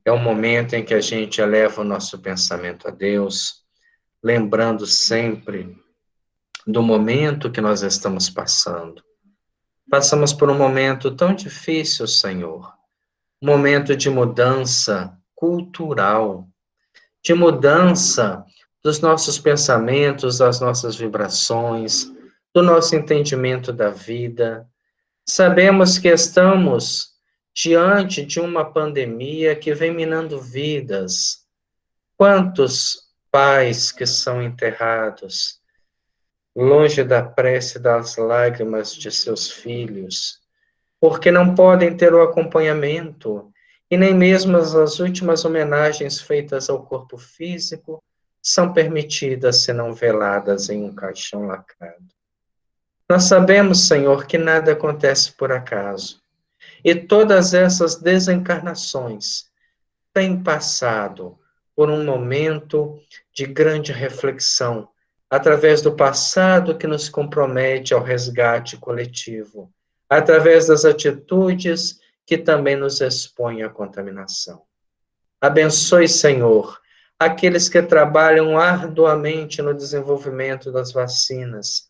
é o momento em que a gente eleva o nosso pensamento a Deus, lembrando sempre do momento que nós estamos passando. Passamos por um momento tão difícil, Senhor, um momento de mudança cultural, de mudança dos nossos pensamentos, das nossas vibrações, do nosso entendimento da vida. Sabemos que estamos diante de uma pandemia que vem minando vidas. Quantos pais que são enterrados, longe da prece das lágrimas de seus filhos, porque não podem ter o acompanhamento, e nem mesmo as últimas homenagens feitas ao corpo físico são permitidas, senão veladas em um caixão lacrado. Nós sabemos, Senhor, que nada acontece por acaso, E todas essas desencarnações têm passado por um momento de grande reflexão, através do passado que nos compromete ao resgate coletivo, através das atitudes que também nos expõem à contaminação. Abençoe, Senhor, aqueles que trabalham arduamente no desenvolvimento das vacinas,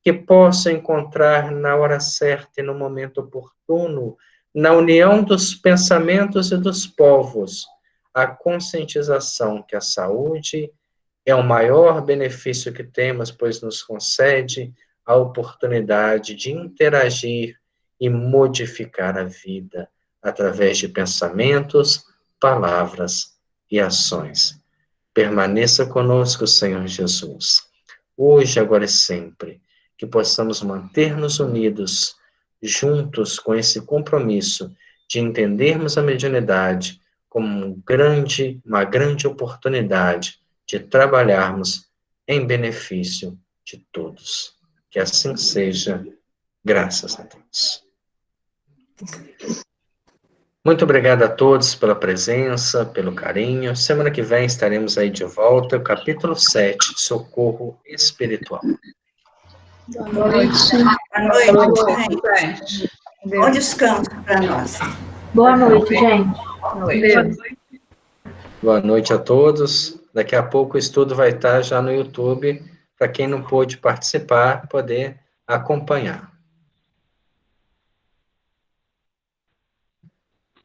que possam encontrar na hora certa e no momento oportuno, na união dos pensamentos e dos povos, a conscientização que a saúde é o maior benefício que temos, pois nos concede a oportunidade de interagir e modificar a vida através de pensamentos, palavras e ações. Permaneça conosco, Senhor Jesus, hoje, agora e sempre, que possamos manter-nos unidos, juntos com esse compromisso de entendermos a mediunidade como uma grande oportunidade de trabalharmos em benefício de todos. Que assim seja, graças a Deus. Muito obrigado a todos pela presença, pelo carinho. Semana que vem estaremos aí de volta, capítulo 7, Socorro Espiritual. Boa noite. Boa noite, gente. Bom descanso para nós. Boa noite, gente. Boa noite a todos. Daqui a pouco o estudo vai estar já no YouTube, para quem não pôde participar, poder acompanhar.